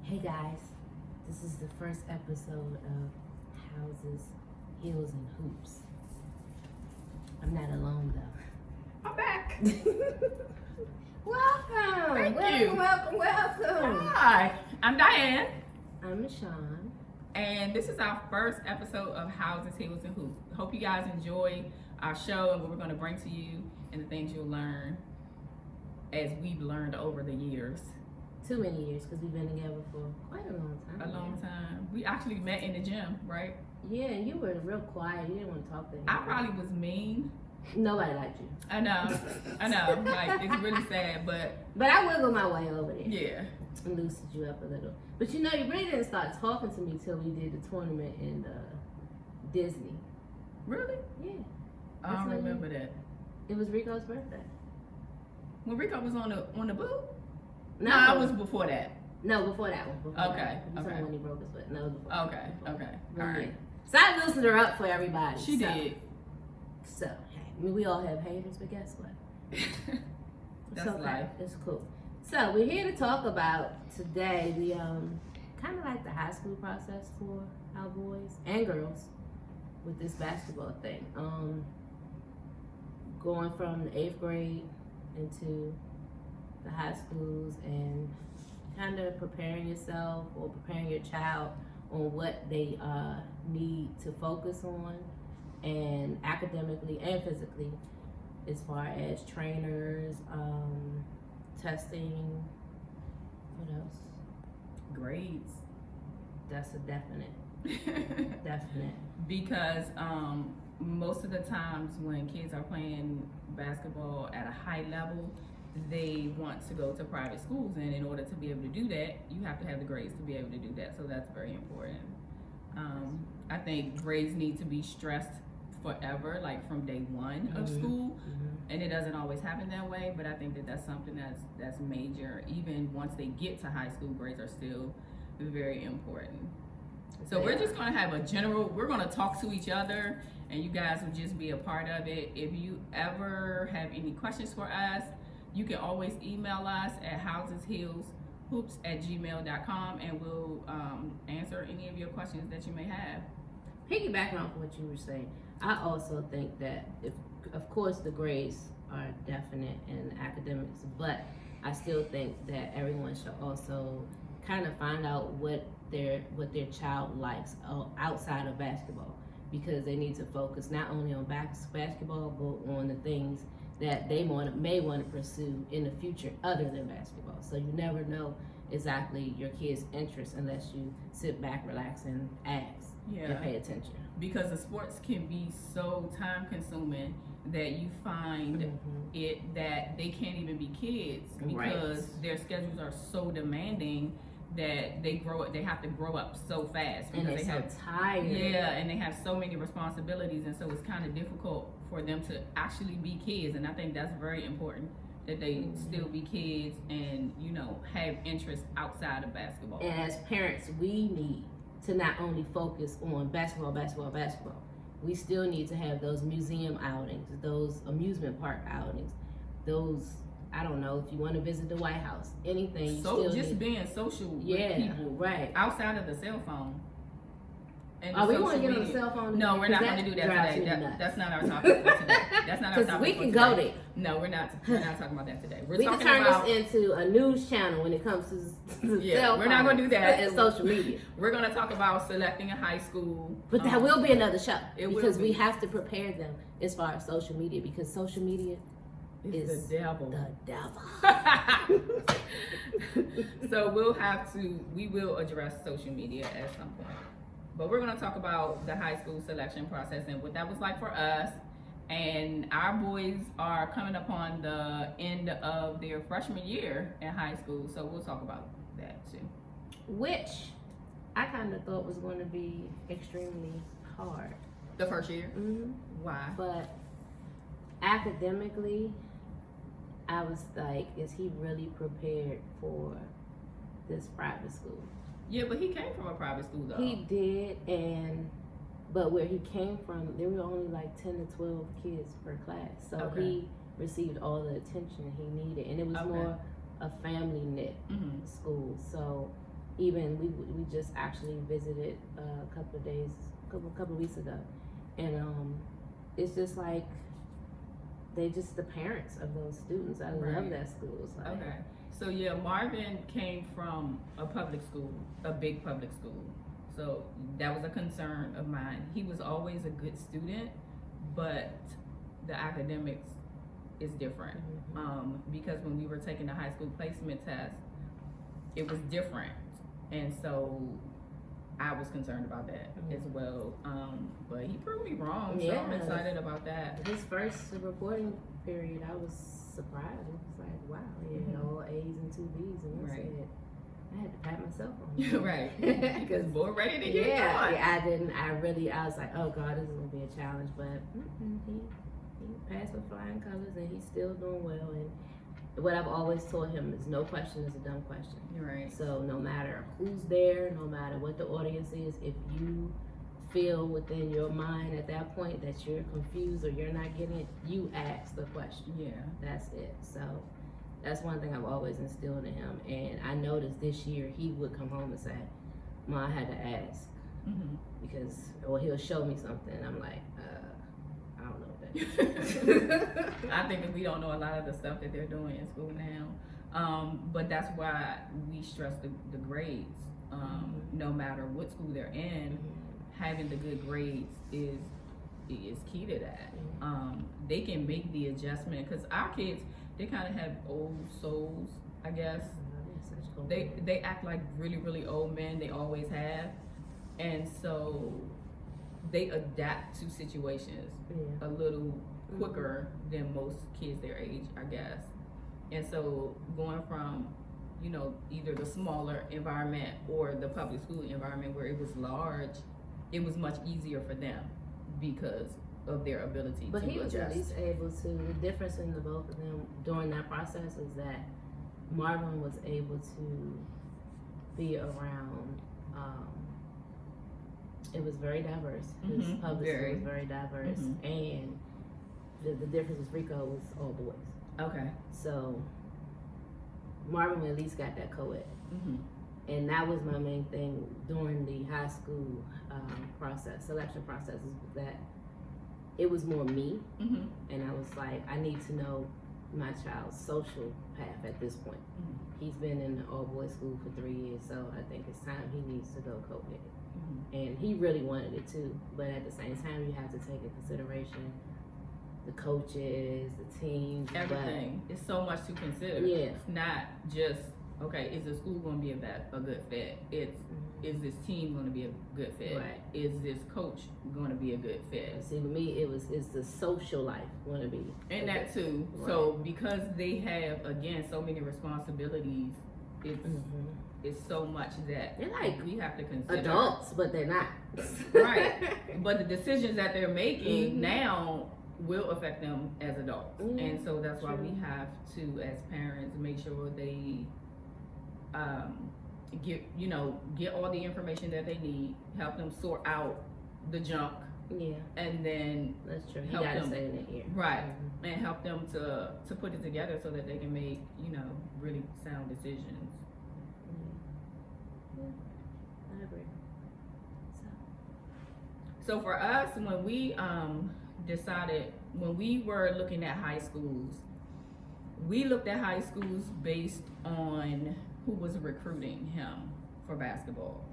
Hey guys, this is the first episode of Houses, Heels, and Hoops. I'm not alone though. I'm back. Welcome! Thank you. Welcome! Hi, I'm Diane, I'm Michonne. and this is our first episode of Houses, Heels, and Hoops. Hope you guys enjoy our show and what we're going to bring to you and the things you'll learn as we've learned over the years. Too many years because we've been together for quite a long time. A long time. We actually met in the gym, right? Yeah, and you were real quiet. You didn't want to talk to I anybody. probably was mean. Nobody liked you. I know. Like, it's really sad, but But I wiggled my way over there. yeah. And loosened you up a little. But you know, you really didn't start talking to me till we did the tournament in Disney. Really? Yeah. I don't remember that. It was Rico's birthday. When Rico was on the boo? No, No, I was before that. No, before that one. Before Okay, that one. okay. When he broke his foot. No, before Okay, okay. But All yeah. right. So I loosened her up for everybody. She did. So, hey, I mean, we all have haters, but guess what? That's okay. life. It's cool. So we're here to talk about today the kind of like the high school process for our boys and girls with this basketball thing. Going from the 8th grade into the high schools and kind of preparing yourself or preparing your child on what they need to focus on, and academically and physically, as far as trainers, testing. What else? Grades. That's a definite. Because most of the times when kids are playing basketball at a high level, they want to go to private schools, and in order to be able to do that, you have to have the grades to be able to do that. So that's very important. I think grades need to be stressed forever, like from day one of school, and it doesn't always happen that way. But I think that that's something that's major. Even once they get to high school, grades are still very important. So we're just gonna have we're gonna talk to each other, and you guys will just be a part of it. If you ever have any questions for us, you can always email us at housesheelshoops@gmail.com, and we'll answer any of your questions that you may have. Piggybacking off what you were saying, I also think that of course the grades are definite in academics, but I still think that everyone should also kind of find out what their child likes outside of basketball, because they need to focus not only on basketball but on the things that they may want to pursue in the future other than basketball. So you never know exactly your kid's interest unless you sit back, relax, and ask and pay attention. Because the sports can be so time consuming that you find it that they can't even be kids because their schedules are so demanding that they have to grow up so fast because and they have have tired. and they have so many responsibilities, and so it's kind of difficult for them to actually be kids. And I think that's very important that they still be kids and have interests outside of basketball. And as parents, we need to not only focus on basketball. We still need to have those museum outings, those amusement park outings, those, I don't know, if you want to visit the White House, anything. So just being social with people, right, outside of the cell phone. And we want to get on the cell phone? No, we're not going to do that today. That's not our topic for today. That's not our topic. Because we can go there. No, we're not talking about that today. We can turn this into a news channel when it comes to cell we're not going to do that. And social media. We're going to talk about selecting a high school. But that will be another show. Because we be. have to prepare them as far as social media, because social media is the devil. The devil. So we will address social media at some point. But we're going to talk about the high school selection process and what that was like for us. And our boys are coming upon the end of their freshman year in high school, so we'll talk about that too. Which I kind of thought was going to be extremely hard. The first year? Mm-hmm. Why? But academically, I was like, is he really prepared for this private school? Yeah, but he came from a private school though. He did, but where he came from, there were only like 10 to 12 kids per class. So he received all the attention he needed, and it was more a family knit school. So even we just actually visited a couple of weeks ago, and it's just like they just the parents of those students. I love Right. that school. It's like, Okay. So yeah, Marvin came from a public school, a big public school. So that was a concern of mine. He was always a good student, but the academics is different. Because when we were taking the high school placement test, it was different. And so I was concerned about that as well. But he proved me wrong, so I'm Yeah. excited about that. His first reporting period, I was surprised. It was like, wow, he had all A's and 2 B's, and I Right. said, I had to pat myself on. Right. Because Boy, ready to get yeah, going. I was like, oh God, this is gonna be a challenge, but he passed with flying colors, and he's still doing well. And what I've always told him is, no question is a dumb question. You're right. So no matter who's there, no matter what the audience is, if you feel within your mind at that point that you're confused or you're not getting it, you ask the question. Yeah. That's it. So that's one thing I've always instilled in him. And I noticed this year he would come home and say, "Ma, I had to ask," because, or he'll show me something. And I'm like, I don't know what that is. I think that we don't know a lot of the stuff that they're doing in school now. But that's why we stress the grades. No matter what school they're in, having the good grades is key to that. They can make the adjustment, because our kids, they kind of have old souls, I guess. They act like really, really old men. They always have. And so they adapt to situations a little quicker than most kids their age, I guess. And so going from, either the smaller environment or the public school environment where it was large, it was much easier for them because of their ability But to he was adjust. at least able to. The difference in the both of them during that process is that Marvin was able to be around. It was very diverse. His public school was very diverse, and the difference is Rico was all boys. Okay. So Marvin at least got that co-ed. And that was my main thing during the high school selection process, is that it was more me. And I was like, I need to know my child's social path at this point. He's been in the all-boys school for 3 years, so I think it's time he needs to go co-ed. And he really wanted it too, but at the same time, you have to take in consideration the coaches, the teams, Everything. It's so much to consider. Yeah. It's not just, okay, is the school going to be a good fit? It's, is this team going to be a good fit? Right. Is this coach going to be a good fit? See, with me, is the social life going to be? And that too. Right. So because they have, again, so many responsibilities, it's so much that They're like we have to consider. adults, but they're not. Right. But the decisions that they're making now will affect them as adults. And so that's why we have to, as parents, make sure they get all the information that they need, help them sort out the junk, and then That's true. You help gotta them. stay in the ear. Right. And help them to put it together so that they can make, really sound decisions. I agree. So for us, when we decided, when we were looking at high schools, we looked at high schools based on who was recruiting him for basketball.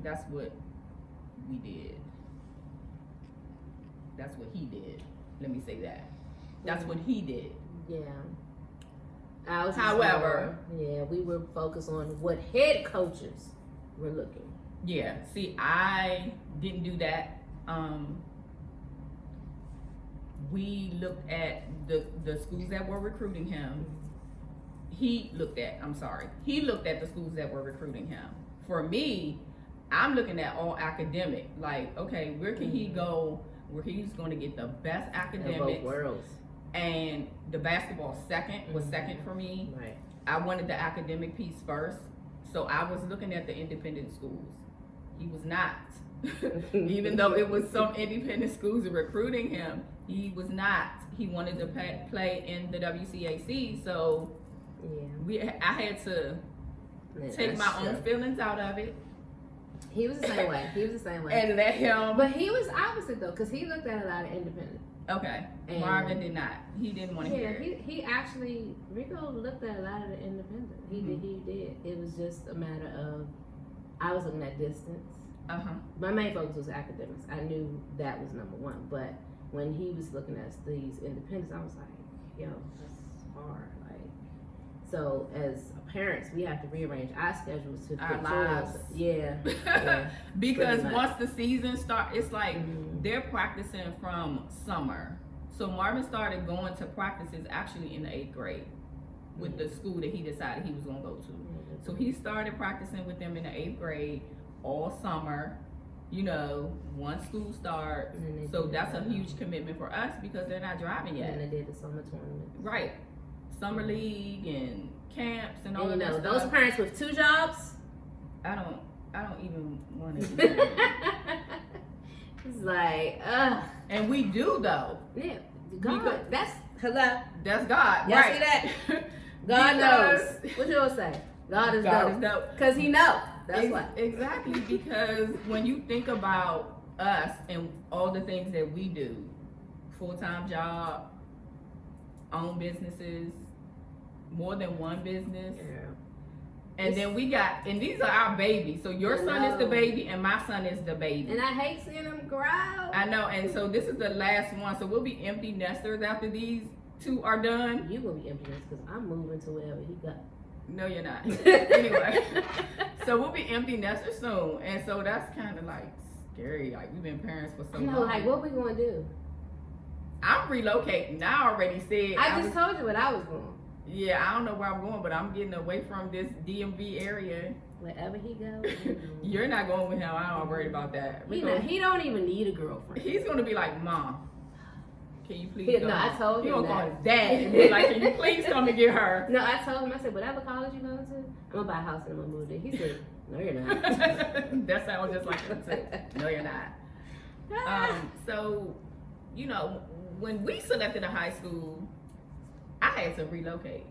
That's what we did. That's what he did. Let me say that. That's what he did. Yeah. However, we were focused on what head coaches were looking. Yeah. See, I didn't do that. We looked at the schools that were recruiting him. He looked at the schools that were recruiting him. For me, I'm looking at all academic. Like, okay, where can he go where he's going to get the best academics? Both worlds. And the basketball was second for me. Right. I wanted the academic piece first. So I was looking at the independent schools. He was not. Even though it was some independent schools recruiting him, he was not. He wanted to play in the WCAC. So I had to Yeah, take my that's own true. feelings out of it, He was the same way. He was the same way. and let him. But he was opposite though, because he looked at a lot of independent. Okay, And- Marvin did not. He didn't want to Yeah, hear it. he actually, Rico looked at a lot of the independent. He did. It was just a matter of, I was looking at distance. My main focus was academics. I knew that was number one. But when he was looking at these independents, I was like, yo, that's hard. Like, so as parents, we have to rearrange our schedules to Our fit lives. yours. Yeah. Yeah. Because Pretty much. once the season starts, it's like Mhm. they're practicing from summer. So Marvin started going to practices actually in the 8th grade with the school that he decided he was going to go to. So he started practicing with them in the 8th grade all summer, you know, once school starts. And then they So did that's a the, huge commitment for us because they're not driving yet. And they did the summer tournament. Right. Summer league and camps and all And you of know, that those stuff. parents with 2 jobs, I don't even want to. it's like, ugh. And we do though. Yeah, Because- God, that's, hello. That's God. Y'all right. see that? God knows. Because- What you gonna say? God is God dope. is dope. Cause he know. That's Ex- why. Exactly, because when you think about us and all the things that we do, full-time job, own businesses, more than one business, and then we got, and these are our babies. So your I son is the know. baby and my son is the baby. And I hate seeing them grow. I know, and so this is the last one. So we'll be empty nesters after these 2 are done. You gonna be empty because I'm moving to wherever he got. No, you're not. Anyway, so we'll be empty nesters soon, and so that's kind of like scary. Like we've been parents for so I know, long. like what we gonna do? I'm relocating. I already said. I just told you what I was going. Yeah, I don't know where I'm going, but I'm getting away from this DMV area. Wherever he goes. You're not going with him. I'm not worried about that. He don't even need a girlfriend. He's gonna be like, Mom, can you please Yeah, go? no, I told He him gonna call that. his dad and be like, can you please come and get her? No, I told him, I said, whatever college you going to, I'm gonna buy a house and I'm gonna move there. He said, no, you're not. That sounds just like him too. No, you're not. So, you know, when we selected a high school, I had to relocate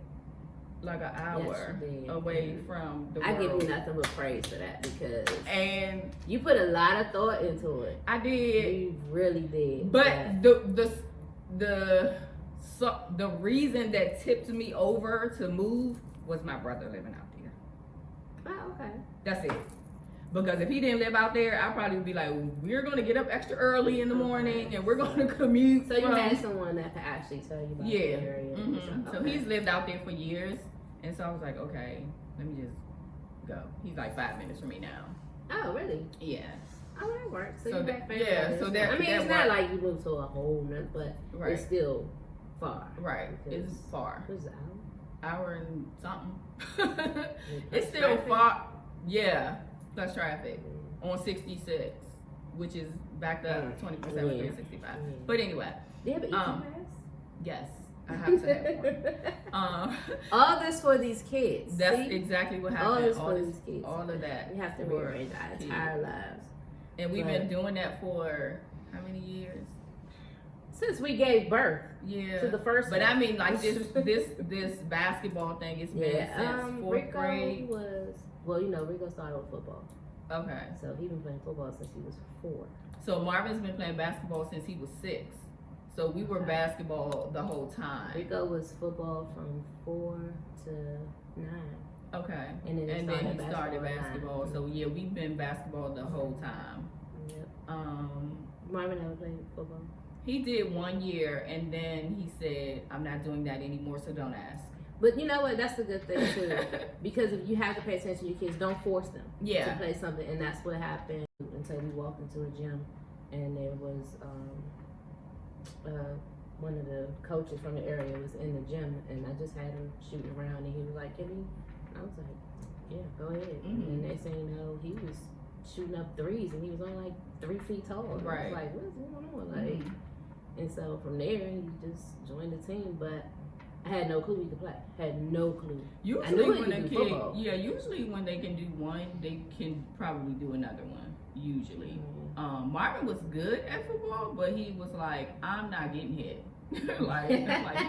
like an hour you did. away from the I world. give you nothing but praise for that because And you put a lot of thought into it. I did, You really did. but the reason that tipped me over to move was my brother living out there. Oh, okay. That's it. Because if he didn't live out there, I'd probably be like, we're gonna get up extra early in the morning and we're gonna commute. So you from- had someone that could actually tell you about Yeah. the area. So Okay. he's lived out there for years, and so I was like, okay, let me just go. He's like 5 minutes from me now. Oh, really? Yeah. Oh, that works. So, So you that- got family yeah, there. so that- I mean, that it's not worked. like you moved to a whole nother, but Right. it's still far. Right. It's Because- far. What's it, Hour and something. hour? It's still far. Yeah. Plus traffic on 66, which is backed up 24/7 Yeah. 365. Yeah. But anyway, Do you have an Um, pass? yes, I have to have one. All this for these kids. That's see? exactly what All happened. this for these kids. all of that. We have to for rearrange our kids. entire lives. And we've But- been doing that for how many years? Since we gave birth Yeah. to the first But one. I mean, like this basketball thing. It's been Yeah, since 4th Rico grade. was, well, you know, Rico started with football. Okay. So he been playing football since he was 4. So Marvin's been playing basketball since he was 6. So we were Okay. basketball the whole time. Rico was football from 4 to 9. Okay. And then And then he started at 9. basketball. So yeah, we've been basketball the whole time. Yep. Marvin Marvin never played football. He did 1 year, and then he said, "I'm not doing that anymore, so don't ask." But you know what? That's a good thing too. Because if you have to pay attention to your kids, don't force them to Yeah. play something. And that's what happened until we walked into a gym and there was one of the coaches from the area was in the gym and I just had him shooting around and he was like, "Can we?" I was like, "Yeah, go ahead." Mhm. And next thing you know, he was shooting up threes and he was only like 3 feet tall. And I Right. was like, "What's going on?" Like, and so from there he just joined the team, but I had no clue he could play. Had no clue. I knew Usually he when a could do kid, football. usually when they can do one, they can probably do another one. Usually, Marvin was good at football, but he was like, "I'm not getting hit." like you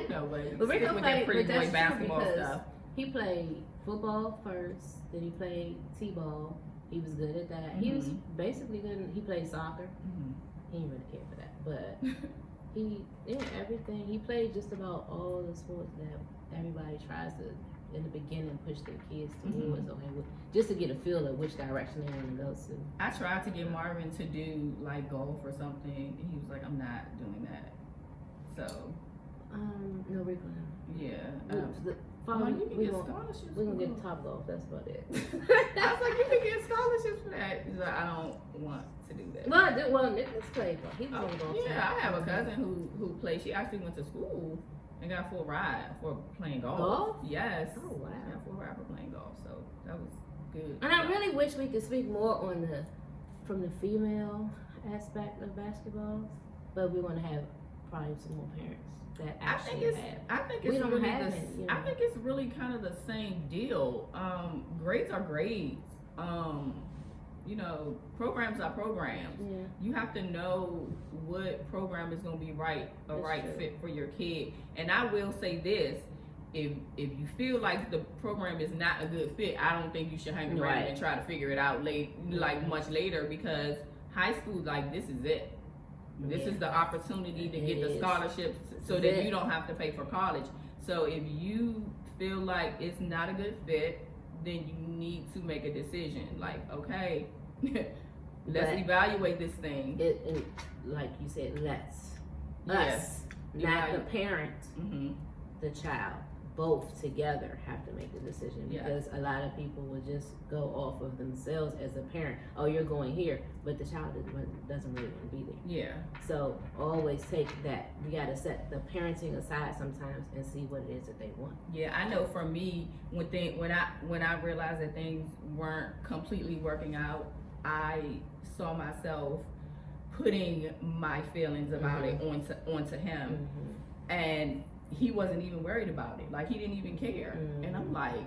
know, but But Rico stick with played, that pretty but boy that's true basketball because stuff. He played football first, then he played t-ball. He was good at that. He was basically good. He played soccer. He didn't really care for that, but he did everything. He played just about all the sports that everybody tries to, in the beginning, push their kids towards, just to get a feel of which direction they want to go to. I tried to get Marvin to do like golf or something, and he was like, "I'm not doing that." So, no, we're gonna. Yeah. We're you can get gonna scholarships. get Top Golf. That's about it. I was like, you can get scholarships for that. He's like, I don't want to do that. Well, Nicholas played golf. He was on golf team. Yeah, I have a cousin who played. She actually went to school and got a full ride for playing golf. Golf? Yes. Oh wow. She got a full ride for playing golf, so that was good. And I really wish we could speak more on from the female aspect of basketball, but we want to have probably some more parents that actually have. I think We it's don't really have it, you know. I think it's really kind of the same deal. Grades are grades. Programs are programs. Yeah. You have to know what program is going to be a That's right true. fit for your kid. And I will say this: if you feel like the program is not a good fit, I don't think you should hang around Right. and try to figure it out much later, because high school, like, this is it. This is the opportunity to get the scholarships so that you don't have to pay for college. So if you feel like it's not a good fit, then you need to make a decision. Like, okay, let's evaluate this thing. It like you said, us, Yes. not the parent, Mm-hmm. the child, both together have to make the decision, Yeah. because a lot of people will just go off of themselves as a parent. Oh, you're going here, but the child doesn't really want to be there. Yeah. So always take that. We got to set the parenting aside sometimes and see what it is that they want. Yeah, I know for me, when I realized that things weren't completely working out, I saw myself putting my feelings about it onto him, and he wasn't even worried about it. Like, he didn't even care. And I'm like,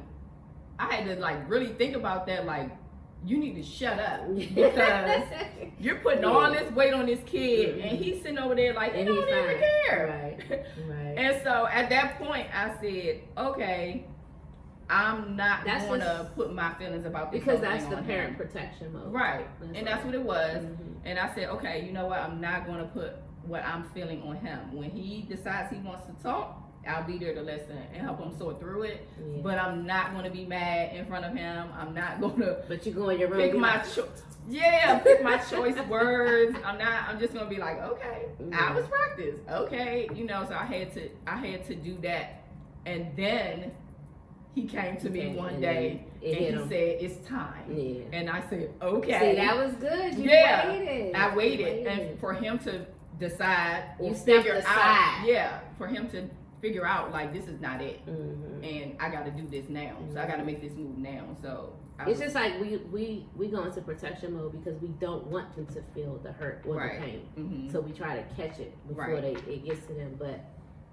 I had to like really think about that. Like, you need to shut up, because you're putting all this weight on this kid, and he's sitting over there like, he don't even care. Right. And so at that point, I said, okay, I'm not going to put my feelings about this, because that's the on parent him. protection mode. Right. And that's what it was. Mm-hmm. And I said, okay, you know what? I'm not going to put what I'm feeling on him. When he decides he wants to talk, I'll be there to listen and help him sort through it. Yeah. But I'm not going to be mad in front of him. I'm not going to But you go in your room. pick my pick my choice words. I'm just going to be like, okay, I was practice. Okay. So I had to do that. And then he came to me one day and he said, it's time. Yeah. And I said, okay. See, that was good. You waited. I waited. And for him to decide or you stepped figure aside. out. Yeah. For him to figure out, like, this is not it. And I got to do this now. So I got to make this move now. So it's just like we go into protection mode because we don't want them to feel the hurt or the pain. So we try to catch it before it gets to them. But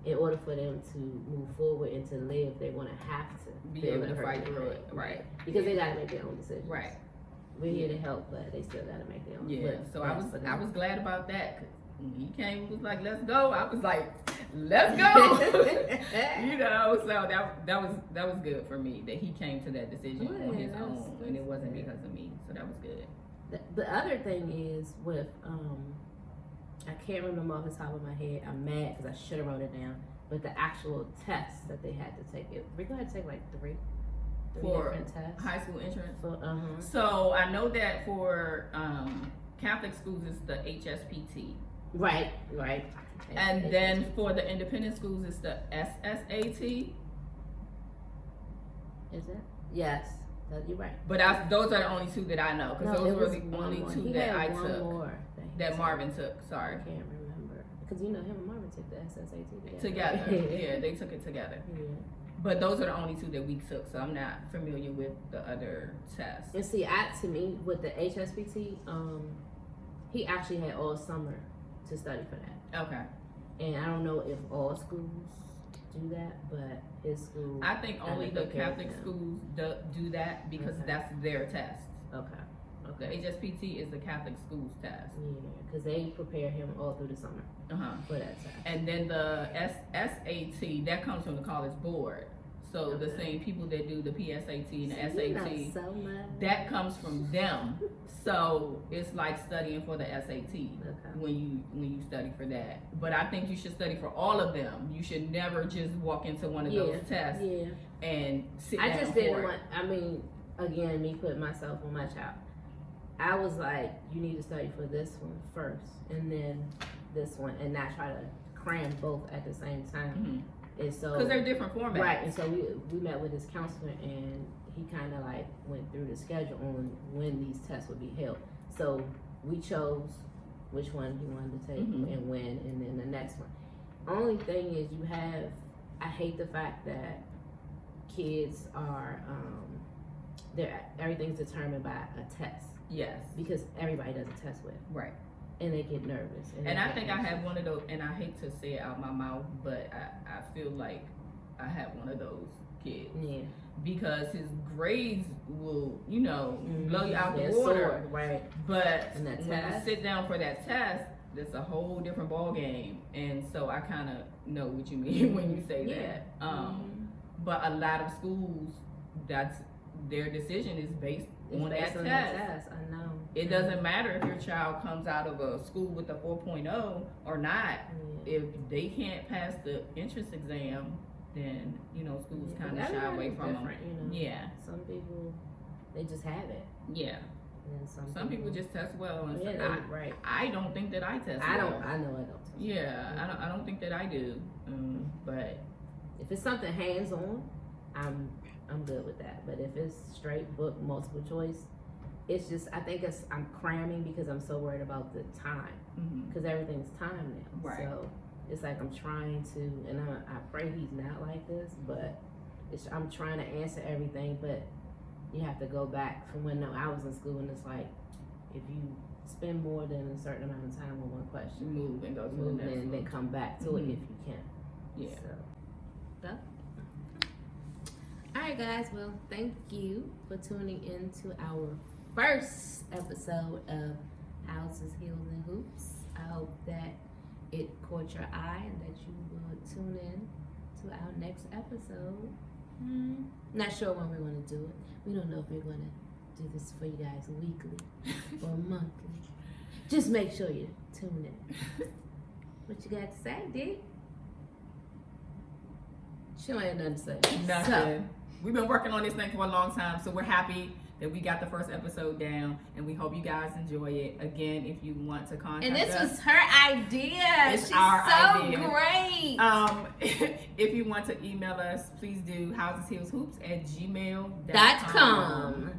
in order for them to move forward and to live, they want to have to be feel able the to hurt fight and through pain. it. Right. Because they got to make their own decisions. Right. We're here to help, but they still got to make their own. Yeah. So I was glad about that. 'Cause when he came and was like, let's go, I was like, let's go. So that was good for me that he came to that decision on his own, and it wasn't because of me. So that was good. The other thing is with I can't remember off the top of my head. I'm mad because I should have wrote it down. But the actual tests that they had to take, Rico had to take like three for different tests. high school entrance. For, So I know that for Catholic schools it's the HSPT. Right. And then for the independent schools it's the SSAT. Is it? Yes. You're right. But those are the only two that I know, because those were the only two that I took. That Marvin took. Sorry. I can't remember because him and Marvin took the SSAT together. Yeah, they took it together. Yeah. But those are the only two that we took, so I'm not familiar with the other tests. And see, to me, with the HSPT, he actually had all summer to study for that. Okay. And I don't know if all schools do that, but his school. I think only the Catholic schools do that because that's their test. Okay. The HSPT is the Catholic schools test. Yeah, because they prepare him all through the summer for that test. And then the SAT, that comes from the college board. So the Okay. same people that do the PSAT and the You know SAT, so much. that comes from them. So it's like studying for the SAT Okay. when you study for that. But I think you should study for all of them. You should never just walk into one of those tests Yeah. and sit I down just for didn't it. want. I mean, again, me putting myself on my child. I was like, you need to study for this one first, and then this one, and not try to cram both at the same time. And so, Because they're different formats. right. And so we met with this counselor, and he kind of like went through the schedule on when these tests would be held. So we chose which one he wanted to take Mhm. and when, and then the next one. Only thing is, you have. I hate the fact that kids are everything's determined by a test, Yes. because everybody does a test with, Right. and they get nervous. And I think I have one of those, and I hate to say it out my mouth, but I feel like I have one of those kids. Yeah. Because his grades will, blow you out the They're water. sore, right? But And that when test? you sit down for that test, it's a whole different ball game. And so I kind of know what you mean when you say Yeah. that. But a lot of schools, that's their decision is based It's on based that on test. the test. I know. It doesn't matter if your child comes out of a school with a 4.0 or not. Yeah. If they can't pass the entrance exam, then schools Yeah, kind of shy everybody's away from them. different, Yeah, Some people, they just have it, yeah. and then Some people just test well, and Yeah, some- right. I don't think that I test. I well. don't. I know I don't. Yeah, I don't think that I do. But If it's something hands on, I'm good with that. But if it's straight book multiple choice, it's just I'm cramming because I'm so worried about the time, because everything's time now. Right. So it's like I'm trying to, and I pray he's not like this, but I'm trying to answer everything, but you have to go back from when I was in school, and it's like if you spend more than a certain amount of time on one question, move and go to move the next and then one. come back to it if you can. Yeah. So. All right, guys. Well, thank you for tuning in to our first episode of Houses, Heels, and Hoops. I hope that it caught your eye and that you will tune in to our next episode. Not sure when we're going to do it. We don't know if we're going to do this for you guys weekly or monthly. Just make sure you tune in. What you got to say, Dick? She don't have nothing to say. Nothing. So, We've been working on this thing for a long time, so we're happy that we got the first episode down, and we hope you guys enjoy it. Again, if you want to contact and this us, was her idea. It's She's our so idea. great. if you want to email us, please do housesheelshoops@gmail.com. .com.